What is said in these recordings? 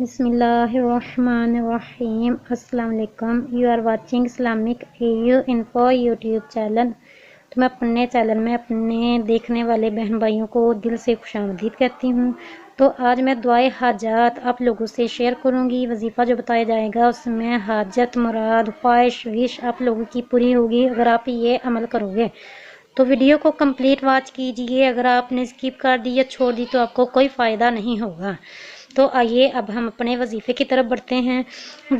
بسم اللہ الرحمن الرحیم۔ السلام علیکم۔ یو آر واچنگ اسلامک ایو انفو یوٹیوب چینل۔ تو میں اپنے چینل میں اپنے دیکھنے والے بہن بھائیوں کو دل سے خوش آمدید کہتی ہوں۔ تو آج میں دعائے حاجات آپ لوگوں سے شیئر کروں گی۔ وظیفہ جو بتایا جائے گا اس میں حاجت مراد خواہش وش آپ لوگوں کی پوری ہوگی اگر آپ یہ عمل کرو گے۔ تو ویڈیو کو کمپلیٹ واچ کیجئے۔ اگر آپ نے اسکپ کر دی یا چھوڑ دی تو آپ کو کوئی فائدہ نہیں ہوگا۔ تو آئیے اب ہم اپنے وظیفے کی طرف بڑھتے ہیں۔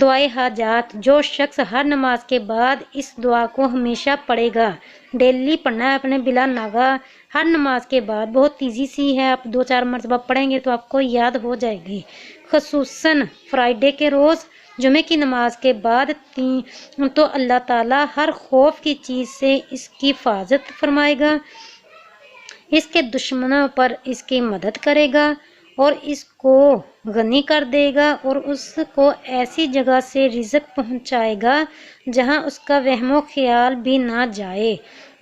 دعائے حاجات، جو شخص ہر نماز کے بعد اس دعا کو ہمیشہ پڑھے گا، ڈیلی پڑھنا ہے اپنے بلا ناغہ ہر نماز کے بعد، بہت ایزی سی ہے، آپ 2-4 مرتبہ پڑھیں گے تو آپ کو یاد ہو جائے گی۔ خصوصاً فرائیڈے کے روز جمعے کی نماز کے بعد تو اللہ تعالیٰ ہر خوف کی چیز سے اس کی حفاظت فرمائے گا، اس کے دشمنوں پر اس کی مدد کرے گا اور اس کو غنی کر دے گا اور اس کو ایسی جگہ سے رزق پہنچائے گا جہاں اس کا وہم و خیال بھی نہ جائے،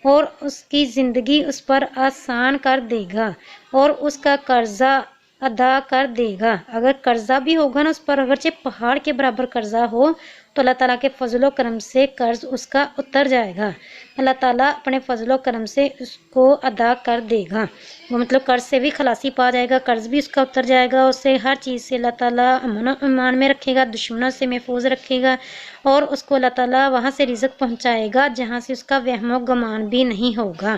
اور اس کی زندگی اس پر آسان کر دے گا اور اس کا قرضہ ادا کر دے گا۔ اگر قرضہ بھی ہوگا نا اس پر، اگرچہ پہاڑ کے برابر قرضہ ہو تو اللہ تعالیٰ کے فضل و کرم سے قرض اس کا اتر جائے گا۔ اللہ تعالیٰ اپنے فضل و کرم سے اس کو ادا کر دے گا، وہ مطلب قرض سے بھی خلاصی پا جائے گا، قرض بھی اس کا اتر جائے گا، اسے ہر چیز سے اللہ تعالیٰ امن و امان میں رکھے گا، دشمنوں سے محفوظ رکھے گا، اور اس کو اللہ تعالیٰ وہاں سے رزق پہنچائے گا جہاں سے اس کا وہم و گمان بھی نہیں ہوگا۔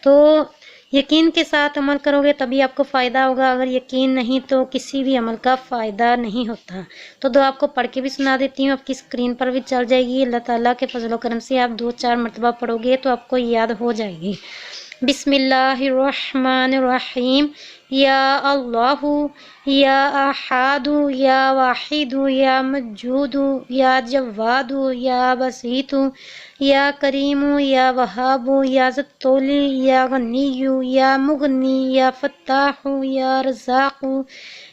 تو یقین کے ساتھ عمل کرو گے تبھی آپ کو فائدہ ہوگا، اگر یقین نہیں تو کسی بھی عمل کا فائدہ نہیں ہوتا۔ تو دعا آپ کو پڑھ کے بھی سنا دیتی ہوں، آپ کی اسکرین پر بھی چل جائے گی۔ اللہ تعالیٰ کے فضل و کرم سے آپ 2-4 مرتبہ پڑھو گے تو آپ کو یاد ہو جائے گی۔ بسم اللہ الرحمن الرحیم۔ یا اللہ یا احد یا واحد یا مجود یا جواد یا بسیط یا کریم یا وہاب یا ذوالطول یا غنی یا مغنی یا فتاح یا رزاق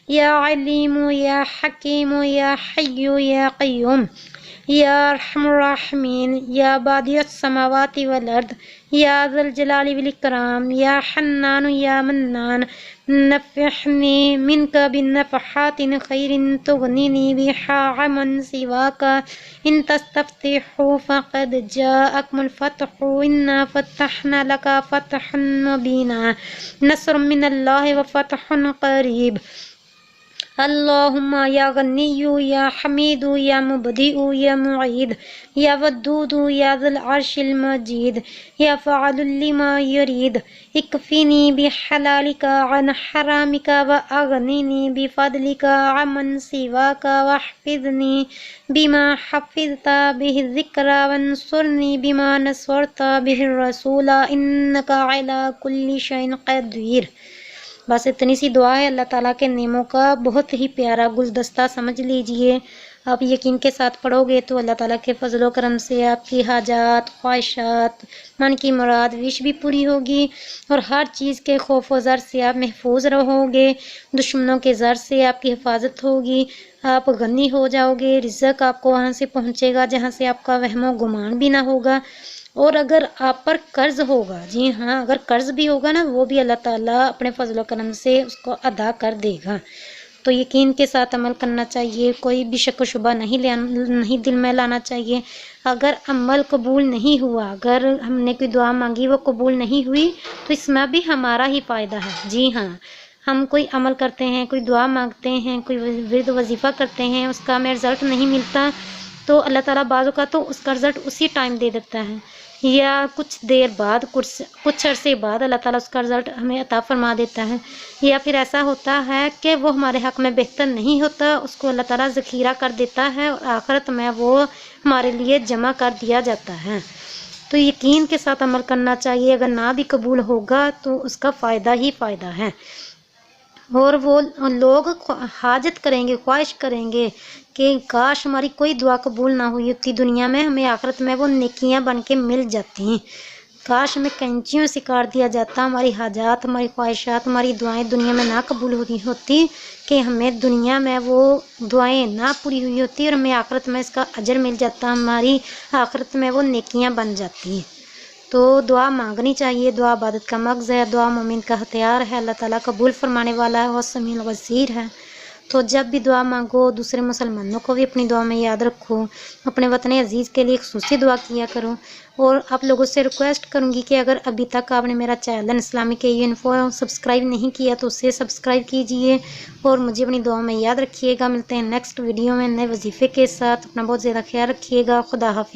یا علیم یا حکیم یا حی یا قیوم یا ارحم الراحمین یا بادی السماوات والارض یا ذا الجلال والاکرام یا حنان یا منان، نفحنی منک بنفحات خیر تغنینی بها عمن سواک، ان تستفتحوا فقد جاءکم الفتح انا فتحنا لک فتحا مبینا، نصر من اللہ وفتح قریب۔ اللہم یا غنی یا حمید یا مبدئ یا معید یا ودود یا ذی العرش المجید یا فعال لما یرید، اکفینی بحلالک عن حرامک واغنینی بفضلک عمن سواک، واحفظنی بما حفظت به الذکر وانصرنی بما نصرت به الرسول انک علی کل شیء قدیر۔ بس اتنی سی دعا ہے، اللہ تعالیٰ کے نعموں کا بہت ہی پیارا گلدستہ سمجھ لیجئے۔ آپ یقین کے ساتھ پڑھو گے تو اللہ تعالیٰ کے فضل و کرم سے آپ کی حاجات خواہشات من کی مراد وش بھی پوری ہوگی، اور ہر چیز کے خوف و زر سے آپ محفوظ رہو گے، دشمنوں کے زر سے آپ کی حفاظت ہوگی، آپ غنی ہو جاؤ گے، رزق آپ کو وہاں سے پہنچے گا جہاں سے آپ کا وہم و گمان بھی نہ ہوگا۔ اور اگر آپ پر قرض ہوگا، جی ہاں اگر قرض بھی ہوگا نا، وہ بھی اللہ تعالیٰ اپنے فضل و کرم سے اس کو ادا کر دے گا۔ تو یقین کے ساتھ عمل کرنا چاہیے، کوئی بھی شک و شبہ نہیں دل میں لانا چاہیے۔ اگر عمل قبول نہیں ہوا، اگر ہم نے کوئی دعا مانگی وہ قبول نہیں ہوئی تو اس میں بھی ہمارا ہی فائدہ ہے۔ جی ہاں، ہم کوئی عمل کرتے ہیں، کوئی دعا مانگتے ہیں، کوئی ورد وظیفہ کرتے ہیں، اس کا ہمیں رزلٹ نہیں ملتا تو اللہ تعالیٰ بعض اوقات تو اس کا رزلٹ اسی ٹائم دے دیتا ہے، یا کچھ دیر بعد کچھ عرصے بعد اللہ تعالیٰ اس کا رزلٹ ہمیں عطا فرما دیتا ہے، یا پھر ایسا ہوتا ہے کہ وہ ہمارے حق میں بہتر نہیں ہوتا، اس کو اللہ تعالیٰ ذخیرہ کر دیتا ہے اور آخرت میں وہ ہمارے لیے جمع کر دیا جاتا ہے۔ تو یقین کے ساتھ عمل کرنا چاہیے، اگر نہ بھی قبول ہوگا تو اس کا فائدہ ہی فائدہ ہے، اور وہ لوگ حاجت کریں گے، خواہش کریں گے کہ کاش ہماری کوئی دعا قبول نہ ہوئی ہوتی دنیا میں، ہمیں آخرت میں وہ نیکیاں بن کے مل جاتی، کاش ہمیں کینچیوں سے کاٹ دیا جاتا، ہماری حاجات ہماری خواہشات ہماری دعائیں دنیا میں نہ قبول ہوتی کہ ہمیں دنیا میں وہ دعائیں نہ پوری ہوئی ہوتی اور ہمیں آخرت میں اس کا اجر مل جاتا، ہماری آخرت میں وہ نیکیاں بن جاتی۔ تو دعا مانگنی چاہیے، دعا عبادت کا مغز ہے، دعا مومن کا ہتھیار ہے، اللہ تعالیٰ قبول فرمانے والا ہے، وہ سمیع البصیر ہے۔ تو جب بھی دعا مانگو دوسرے مسلمانوں کو بھی اپنی دعا میں یاد رکھو، اپنے وطن عزیز کے لیے خصوصی دعا کیا کرو۔ اور آپ لوگوں سے ریکویسٹ کروں گی کہ اگر ابھی تک آپ نے میرا channel Islamic AU info subscribe نہیں کیا تو اسے سبسکرائب کیجئے اور مجھے اپنی دعا میں یاد رکھیے گا۔ ملتے ہیں نیکسٹ ویڈیو میں نئے وظیفے کے ساتھ، اپنا بہت زیادہ خیال رکھیے گا۔ خدا حافظ۔